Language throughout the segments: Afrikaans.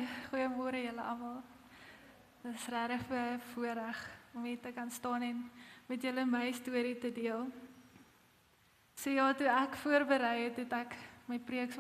Goeiemôre julle almal. Dit is regtig 'n voorreg om hier te kan staan en met julle my storie te deel. So ja, toe ek voorberei het ek my preek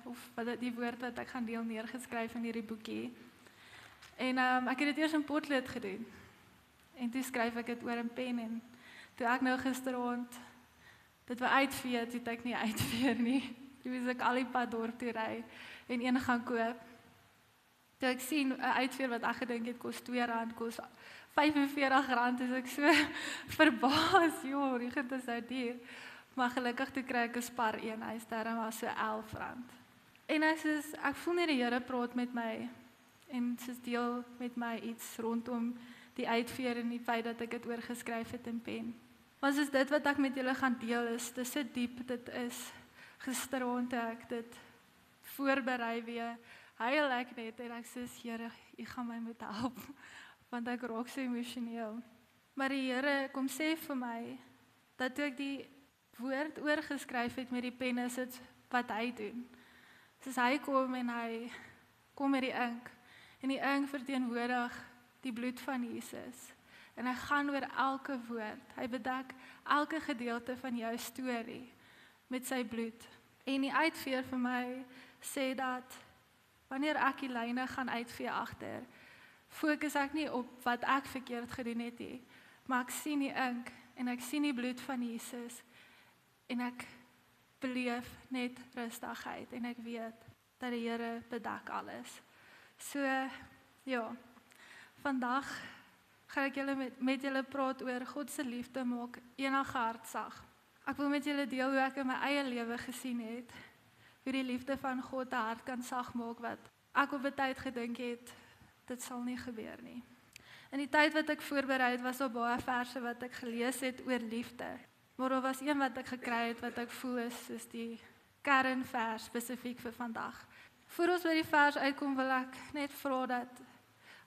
of die woord wat ek gaan deel neergeskryf in hierdie boekie. En ek het dit eers in potlood gedoen. En toe skryf ek dit oor 'n pen en toe ek nou gisteraand dit wou uitvee, het ek nie uitveer nie. Toe moes ek al die pad dorp toe ry en een gaan koop. Toe ek sien 'n uitveer wat ek gedink het kos R2, kos R45, is ek so verbaas. Joh, die goed is nou duur. Maar gelukkig toe kry ek 'n spar een, hy is darem maar so R11. En ek voel net die Here praat met my en soos deel met my iets rondom die uitveer en die feit dat ek dit oorgeskryf het in pen. Maar soos dit wat ek met julle gaan deel dis so diep, dit is gisteraand toe ek dit voorberei weer, huil ek net en ek sê, Here, U gaan my moet help, want ek raak so emosioneel. Maar die Here kom sê vir my, dat toe ek die woord oorgeskryf het met die pen, is dit wat hy doen. Soos hy kom en hy kom met die ink, en die ink verteenwoordig die bloed van Jesus. En hy gaan oor elke woord, hy bedek elke gedeelte van jou storie met sy bloed. En die uitveer vir my sê dat, wanneer ek die lyne gaan uitvee agter, fokus ek nie op wat ek verkeerd gedoen het nie, maar ek sien die ink en ek sien die bloed van Jesus en ek beleef net rustigheid en ek weet dat die Here bedek alles. So, ja, vandag gaan ek met julle praat oor God se liefde maak enige hart sag. Ek wil met julle deel hoe ek in my eie lewe gesien het, hoe die liefde van God 'n hart kan sag maak wat ek op 'n tyd gedink het, dit sal nie gebeur nie. In die tyd wat ek voorberei het, was daar baie verse wat ek gelees het oor liefde. Maar daar was een wat ek gekry het wat ek voel is soos die kernvers spesifiek vir vandag. Voor ons by die vers uitkom wil ek net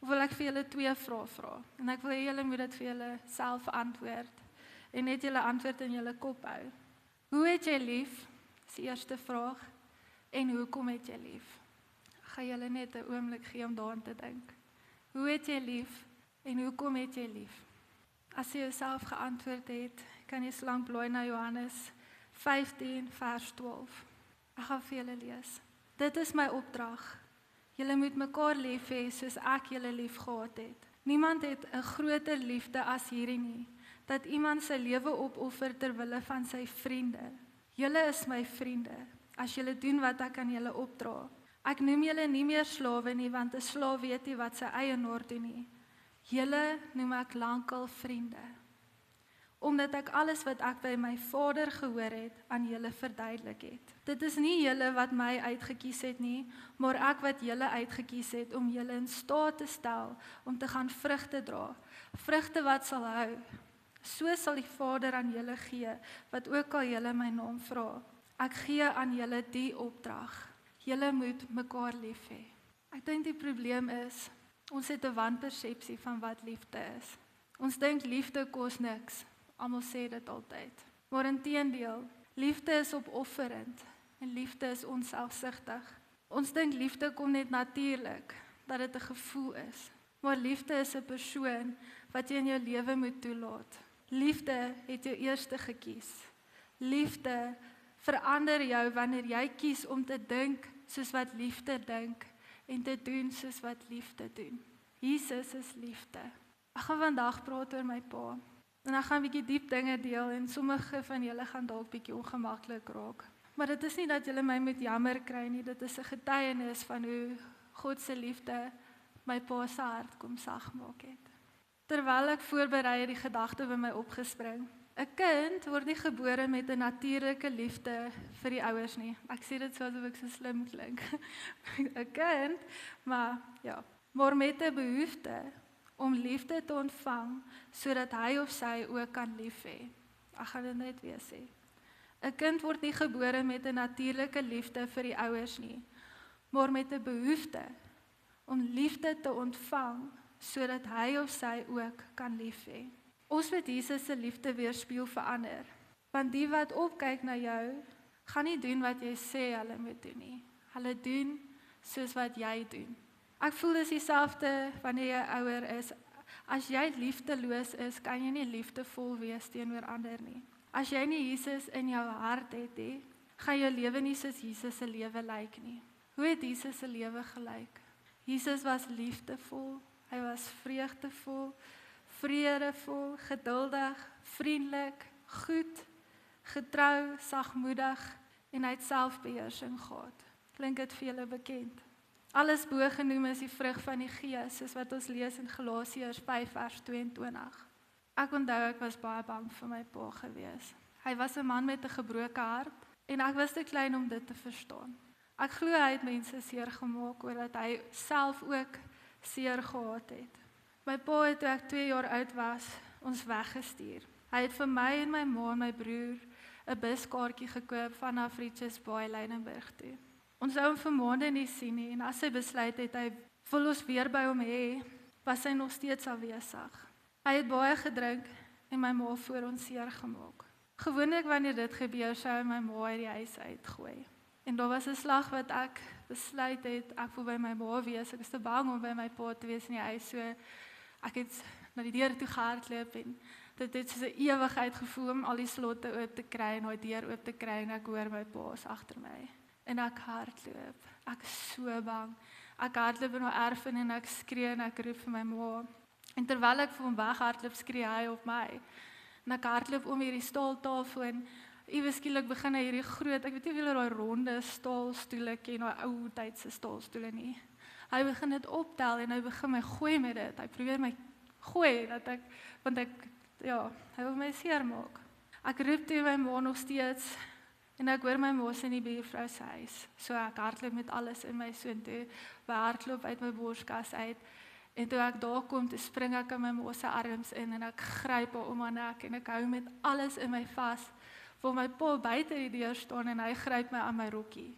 wil ek vir julle 2 vrae vra. En ek wil hê julle moet dit vir julle self antwoord en net julle antwoord in julle kop hou. Hoe het jy lief? Dis die eerste vraag. En hoekom het jy lief? Ek gaan julle net 'n oomblik gee om daaraan te dink. Hoe het jy lief en hoekom het jy lief? As jy jouself geantwoord het, kan jy slank blaai na Johannes 15 vers 12. Ek gaan vir julle lees. Dit is my opdrag. Julle moet mekaar lief hê soos ek julle lief gehad het. Niemand het 'n groter liefde as hierdie nie, dat iemand sy lewe opoffer ter wille van sy vriende. Julle is my vriende, as julle doen wat ek aan julle opdra. Ek noem julle nie meer slawe nie, want 'n slaaf weet nie wat sy eienaar doen nie. Julle noem ek lankal vriende, omdat ek alles wat ek by my Vader gehoor het, aan julle verduidelik het. Dit is nie julle wat my uitgekies het nie, maar ek wat julle uitgekies het, om julle in staat te stel, om te gaan vrugte dra, vrugte wat sal hou. So sal die Vader aan julle gee, wat ook al julle my naam vra. Ek gee aan julle die opdrag. Julle moet mekaar lief hê. Ek dink die probleem is, ons het 'n wanpersepsie van wat liefde is. Ons dink liefde kos niks. Almal sê dit altyd. Maar inteendeel, liefde is opofferend en liefde is onselfsugtig. Ons dink liefde kom net natuurlik, dat dit 'n gevoel is. Maar liefde is 'n persoon wat jy in jou lewe moet toelaat. Liefde het jou eerste gekies. Liefde verander jou wanneer jy kies om te dink soos wat liefde dink en te doen soos wat liefde doen. Jesus is liefde. Ek gaan vandag praat oor my pa. En ek gaan 'n bietjie diep dinge deel en sommige van julle gaan dalk bietjie ongemaklik raak. Maar dit is nie dat julle my met jammer kry nie, dit is 'n getuienis van hoe God se liefde my pa se hart kom sag maak het. Terwyl ek voorberei het, die gedagte by my opgespring. 'n Kind word nie gebore met 'n natuurlike liefde vir die ouers nie. Ek sê dit so asof ek so slim klink. 'n Kind, maar met 'n behoefte om liefde te ontvang, sodat hy of sy ook kan lief hê. Ek gaan dit net weer sê. 'n Kind word nie gebore met 'n natuurlike liefde vir die ouers nie, maar met 'n behoefte om liefde te ontvang, sodat hy of sy ook kan lief hê. Ons moet Jesus se liefde weerspieël verander, want die wat opkyk na jou, gaan nie doen wat jy sê hulle moet doen nie. Hulle doen soos wat jy doen. Ek voel dis dieselfde wanneer jy ouer is. As jy liefdeloos is, kan jy nie liefdevol wees teenoor ander nie. As jy nie Jesus in jou hart het nie, gaan jou lewe nie soos Jesus se lewe lyk nie. Hoe het Jesus se lewe gelyk? Jesus was liefdevol, hy was vreugdevol, vredevol, geduldig, vriendelik, goed, getrou, sagmoedig en hy het selfbeheersing gehad. Klink dit vir julle bekend? Alles bo genoem is die vrug van die Gees, soos wat ons lees in Galasiërs 5 vers 22. Ek onthou ek was baie bang vir my pa gewees. Hy was 'n man met 'n gebroke hart en ek was te klein om dit te verstaan. Ek glo hy het mense seer gemaak omdat hy self ook seer gehad het. My pa het toe ek 2 jaar oud was, ons weggestuur. Hy het vir my en my ma en my broer 'n buskaartjie gekoop vanaf Richards Bay, Lydenburg toe. Ons wou hom vir maande nie sien nie en as hy besluit het hy wil ons weer by hom hê, was hy nog steeds afwesig. Hy het baie gedrink en my ma voor ons seer gemaak. Gewoonlik wanneer dit gebeur, sou hy my ma uit die huis uitgooi. En daar was 'n slag wat ek besluit het, ek wil by my ma wees, ek is te bang om by my pa te wees in die huis, so ek het na die deur toe gehardloop en dit het soos 'n ewigheid gevoel om al die slotte oop te kry en daai deur oop te kry en ek hoor my pa is agter my. En ek hardloop, ek is so bang. Ek hardloop in die erf en ek skree en ek roep vir my ma. En terwyl ek vir hom weghardloop, skree hy op my. En ek hardloop om hierdie staaltafel en iewes skielik begin hy hierdie groot, ek weet nie of julle daai ronde staalstoele ken, daai ou tydse staalstoele nie. Hy begin dit optel en hy begin my gooi met dit. Hy probeer my gooi dat ek, want ek, ja, hy wil my seermaak. Ek roep toe my ma nog steeds en ek hoor my ma in die buurvrou se huis. So ek hardloop met alles in my soontoe, hardloop uit my borskas uit. En toe ek daar kom, toe spring ek in my ma se arms in en ek gryp haar om haar nek en ek hou met alles in my vas. Waar my pa buite die deur staan en hy gryp my aan my rokkie.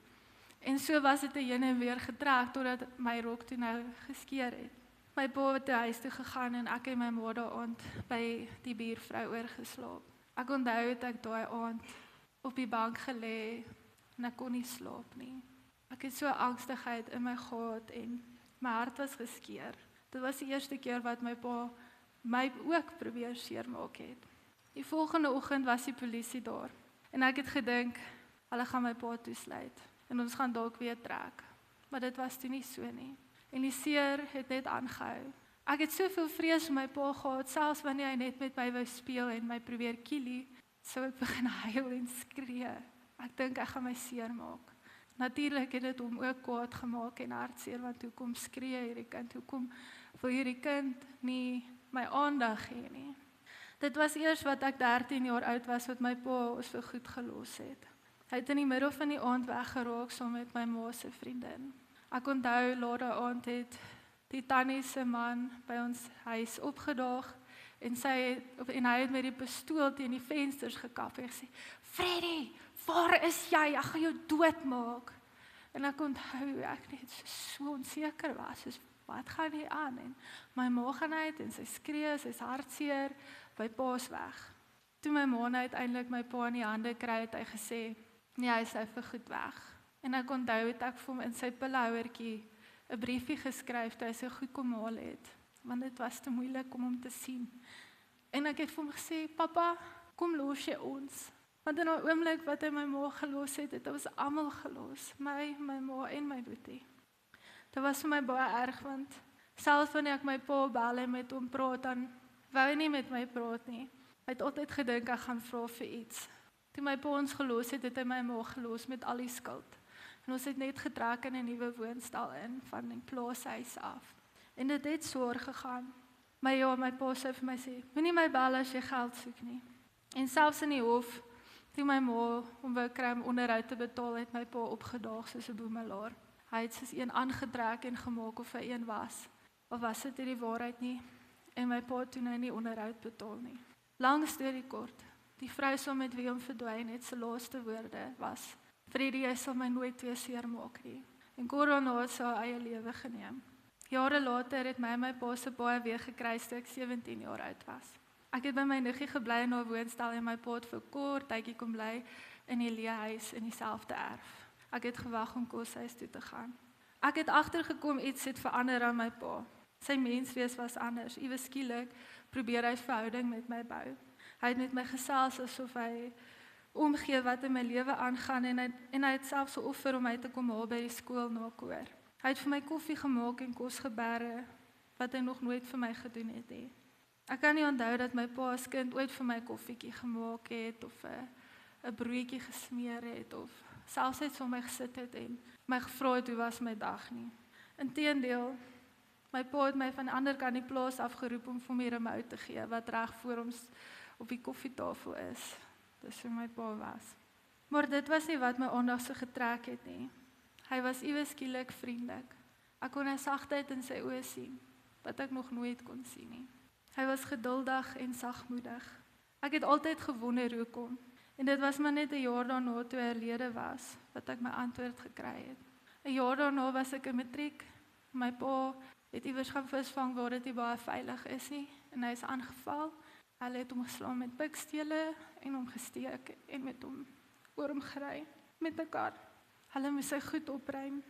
En so was dit heen en weer getrek totdat my rok toe nou geskeur het. My pa het huis toe gegaan en ek en my ma daand by die buurvrou oorgeslaap. Ek onthou het ek daai aand op die bank gelê en ek kon nie slaap nie. Ek het so angstigheid in my gehad en my hart was geskeur. Dit was die eerste keer wat my pa my ook probeer seermaak het. Die volgende oggend was die polisie daar en ek het gedink, hulle gaan my pa toesluit en ons gaan dalk weer trek. Maar dit was toe nie so nie. En die seer het net aangehou. Ek het soveel vrees vir my pa gehad, selfs wanneer hy net met my wou speel en my probeer kielie, sou ek begin huil en skree. Ek dink ek gaan my seermaak. Natuurlik het dit hom ook kwaad gemaak en hartseer, want hoekom skree hierdie kind, hoekom wil hierdie kind nie my aandag hê nie. Dit was eers wat ek 13 jaar oud was, wat my pa ons vir goed gelos het. Hy het in die middel van die aand weggeraak saam met my ma se vriendin. Ek onthou laat daai aand het die tannie se man by ons huis opgedaag en hy het met die pistool teen die vensters gekap en gesê, "Freddy, waar is jy? Ek gaan jou doodmaak." En ek onthou ek net so onseker was, soos wat gaan hier aan? En my ma gaan uit en sy skree, sy's hartseer, my pa's weg. Toe my ma uiteindelik my pa in die hande kry, het hy gesê, nee, hy is vir goed weg. En ek onthou het ek vir hom in sy pillehouertjie 'n briefie geskryf toe hy sy goed kom haal het, want dit was te moeilik om hom te sien. En ek het vir hom gesê, "Papa, kom los jy ons." Want in 'n oomblik wat hy my ma gelos het, het ons almal gelos, my ma en my boetie. Dit was vir my baie erg, want selfs wanneer ek my pa bel en met hom praat, dan wou hy nie met my praat nie. Hy het altyd gedink ek gaan vra vir iets. Toe my pa ons gelos het, het hy my ma gelos met al die skuld. En ons het net getrek in 'n nuwe woonstel in, van die plaashuis af. En dit het swaar gegaan. Maar ja, my pa sê vir my sê, moenie my bel as jy geld soek nie. En selfs in die hof, toe my ma om wou kry om onderhoud te betaal, het my pa opgedaag soos 'n boemelaar. Hy het soos een aangetrek en gemaak of hy een was. Of was dit die waarheid nie? En my pa het toe nou nie onderhoud betaal nie. Lang storie kort. Die vrou saam met wie hom verdwyn het, se laaste woorde was, "Freddy, jy sal my nooit weer seermaak nie." En kort daarna het sy haar eie lewe geneem. Jare later het my en my pa se paai weer gekruis toe ek 17 jaar oud was. Ek het by my niggie gebly in haar woonstel en my pa het vir kort tydjie kom bly in die leehuis in dieselfde erf. Ek het gewag om koshuis toe te gaan. Ek het agtergekom iets het verander aan my pa. Sy menswees was anders. Iewes skielik probeer hy verhouding met my bou. Hy het met my gesels asof hy omgee wat in my lewe aangaan en hy het selfs geoffer om my te kom haal by die skool na koor. Hy het vir my koffie gemaak en kos geberre wat hy nog nooit vir my gedoen het. Ek kan nie onthou dat my pa as kind ooit vir my koffietjie gemaak het of 'n broodjie gesmeer het of selfs net vir my gesit het en my gevra het hoe was my dag nie. Inteendeel, my pa het my van die ander kant die plaas afgeroep om vir my 'n remote te gee wat reg voor ons op die koffietafel is. Dis hoe my pa was. Maar dit was nie wat my aandag so getrek het nie. Hy was iewes skielik vriendelik. Ek kon 'n sagtheid in sy oë sien wat ek nog nooit kon sien nie. Hy was geduldig en sagmoedig. Ek het altyd gewonder hoekom. En dit was maar net 'n jaar daarna toe hy oorlede was, wat ek my antwoord gekry het. 'n Jaar daarna was ek in matriek. My pa het iewers gaan visvang waar dit nie baie veilig is nie. En hy is aangeval. Hulle het hom geslaan met pikstele en hom gesteek en met hom oor hom gery met 'n kar. Hulle moes sy goed opruim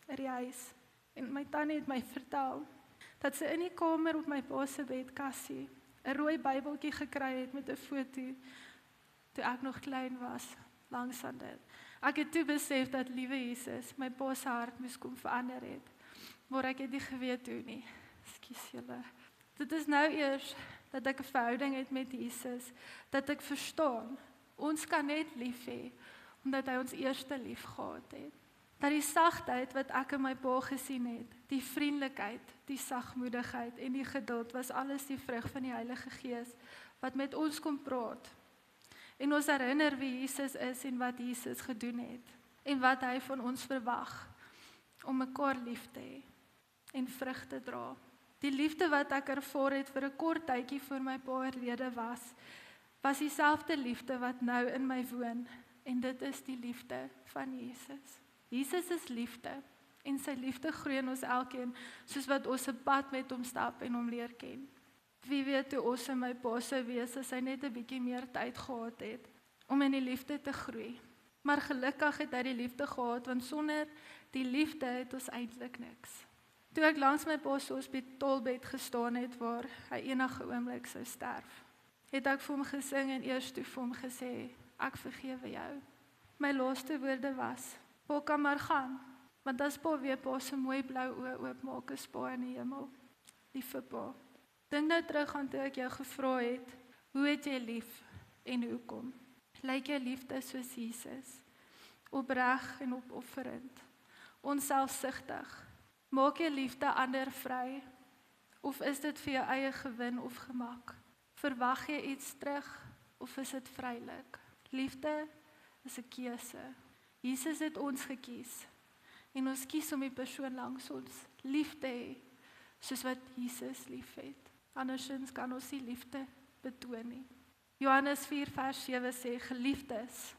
in die huis. En my tannie het my vertel dat sy in die kamer op my pa se bedkassie 'n rooi Bybeltjie gekry het met 'n foto toe ek nog klein was, langs aan dit. Ek het toe besef dat liewe Jesus my pa se hart moes kom verander het, maar ek het nie geweet hoe nie. Ekskuus julle. Dit is nou eers dat ek 'n verhouding het met Jesus, dat ek verstaan, ons kan net lief hê, omdat hy ons eerste lief gehad het. Dat die sagtheid wat ek in my pa gesien het, die vriendelikheid, die sagmoedigheid en die geduld was alles die vrug van die Heilige Gees, wat met ons kom praat. En ons herinner wie Jesus is en wat Jesus gedoen het, en wat hy van ons verwag, om mekaar lief te hê, en vrug te dra. Die liefde wat ek ervaar het vir 'n kort tydjie voor my pa oorlede was dieselfde liefde wat nou in my woon, en dit is die liefde van Jesus. Jesus is liefde, en sy liefde groei in ons elkeen, soos wat ons 'n pad met hom stap en hom leer ken. Wie weet hoe awesome my pa sou wees as hy net 'n bietjie meer tyd gehad het, om in die liefde te groei. Maar gelukkig het hy die liefde gehad, want sonder die liefde het ons eintlik niks. Toe ek langs my pa se hospitaalbed gestaan het, waar hy enige oomblik sou sterf, het ek vir hom gesing en eers toe vir hom gesê, ek vergewe jou. My laaste woorde was, pa kan maar gaan, want as pa weer pa se mooi blou oë oopmaak, is pa in die hemel. Liewe pa, dink nou terug aan toe ek jou gevra het, hoe het jy lief en hoekom? Lyk jou liefde soos Jesus, opreg en opofferend, onselfsugtig? Maak jy liefde ander vry, of is dit vir jou eie gewin of gemak? Verwag jy iets terug, of is dit vrylik? Liefde is 'n keuse. Jesus het ons gekies, en ons kies om die persoon langs ons lief te hê, soos wat Jesus lief het. Andersins kan ons nie liefde betoon nie. Johannes 4 vers 7 sê, geliefdes.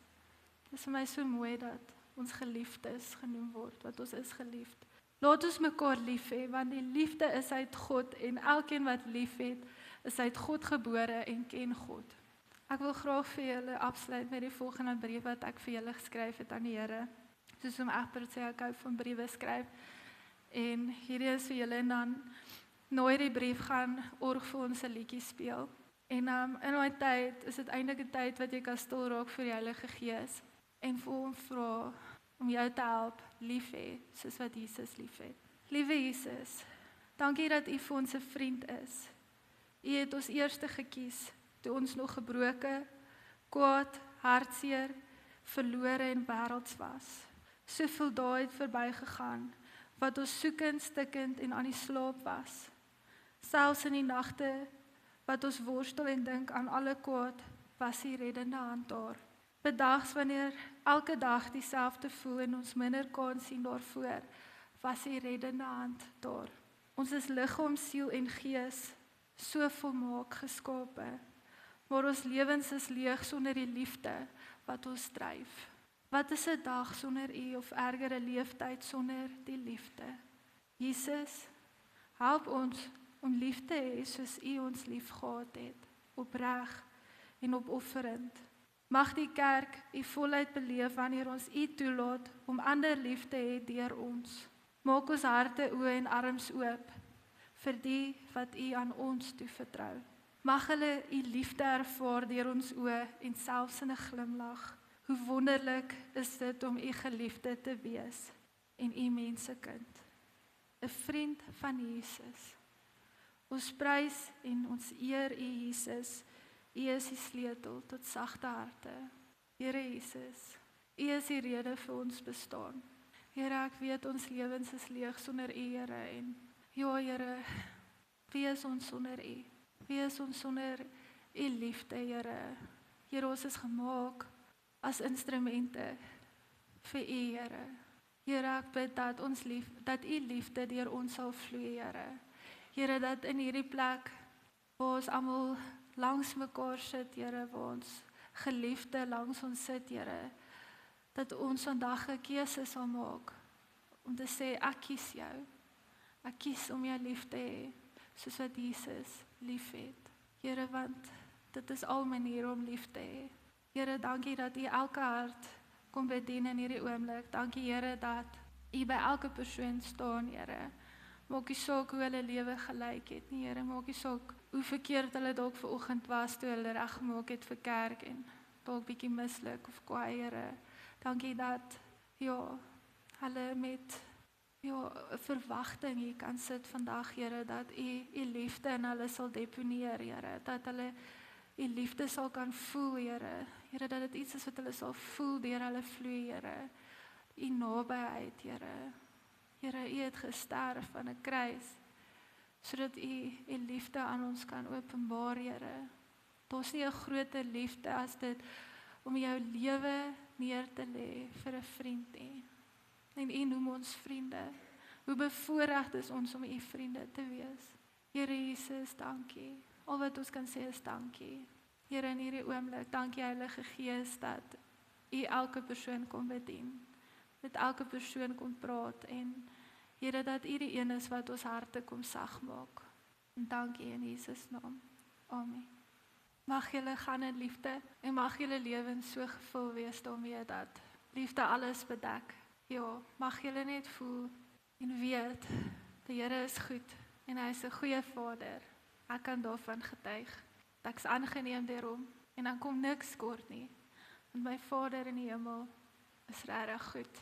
Dit is vir my so mooi dat ons geliefdes genoem word, want ons is geliefd. Laat ons mekaar lief hê, want die liefde is uit God, en elkeen wat lief het, is uit God gebore en ken God. Ek wil graag vir julle afsluit met die volgende brief wat ek vir julle geskryf het aan die Here. Soos om Egbert sê, ek hou van briewe skryf. En hierdie is vir julle, en dan na die brief gaan org vir ons 'n liedjie speel. En in daai tyd is dit eintlik 'n tyd wat jy kan stil raak vir die Heilige Gees en vir hom vra om jou te help lief hê, soos wat Jesus lief het. Liewe Jesus, dankie dat U vir ons 'n vriend is. U het ons eerste gekies, toe ons nog gebroke, kwaad, hartseer, verlore en wêrelds was. Soveel dae het verbygegaan, wat ons soekend, stikkend en aan die slaap was. Selfs in die nagte, wat ons worstel en dink aan alle kwaad, was die reddende hand daar. Bedags wanneer elke dag dieselfde voel en ons minder kans sien daarvoor, was die reddende hand daar. Ons is liggaam, siel en gees so volmaak geskape, maar ons lewens is leeg sonder die liefde wat ons dryf. Wat is 'n dag sonder U, of erger 'n leeftyd sonder die liefde? Jesus, help ons om lief te hê soos U ons lief gehad het, opreg en opofferend. Mag die kerk U volheid beleef wanneer ons U toelaat om ander lief te hê deur ons. Maak ons harte, oë en arms oop vir die wat U aan ons toevertrou. Mag hulle U liefde ervaar deur ons oë en selfs in 'n glimlag. Hoe wonderlik is dit om U geliefde te wees en U mensekind, 'n vriend van Jesus. Ons prys en ons eer U Jesus. U is die sleutel tot sagte harte. Here Jesus, U is die rede vir ons bestaan. Here, ek weet ons lewens is leeg sonder U, Here, en ja, Here, wie is ons sonder U? Wie is ons sonder U liefde, Here? Here, ons is gemaak as instrumente vir U, Here. Here, ek bid dat U liefde deur ons sal vloei, Here. Here, dat in hierdie plek waar ons almal langs mekaar sit, Here, waar ons geliefde langs ons sit, Here, dat ons vandag 'n keuse sal maak om te sê, ek kies jou. Ek kies om jou lief te hê, soos wat Jesus lief het. Here, want dit is al maniere om lief te hê. Here, dankie dat U elke hart kom bedien in hierdie oomblik. Dankie, Here, dat U by elke persoon staan, Here. Maak nie saak hoe hulle lewe gelyk het nie, Here. Maak nie saak hoe verkeerd hulle dalk vanoggend was toe hulle reggemaak het vir kerk en dalk bietjie misluk of kwaai, Here. Dankie dat hulle met 'n verwagting hier kan sit vandag, Here, dat U liefde in hulle sal deponeer, Here, dat hulle U liefde sal kan voel, Here. Here, dat dit iets is wat hulle sal voel deur hulle vloei, Here. U nabyheid, Here. Here, U het gesterf aan 'n kruis sodat U liefde aan ons kan openbaar, Here. Daar's nie 'n groter liefde as dit om jou lewe neer te lê vir 'n vriend nie. En U noem ons vriende. Hoe bevoorreg is ons om U vriende te wees. Here Jesus, dankie. Al wat ons kan sê is dankie. Here, in hierdie oomblik, dankie Heilige Gees dat U elke persoon kom bedien. Met elke persoon kom praat en Here, dat U die een is wat ons harte kom sag maak. En dankie in Jesus naam. Amen. Mag julle gaan in liefde en mag julle lewens so gevul wees daarmee dat liefde alles bedek. Ja, mag julle net voel en weet, die Here is goed en Hy is 'n goeie Vader. Ek kan daarvan getuig. Ek's aangeneem deur Hom en dan kom niks kort nie. Want my Vader in die hemel is regtig goed.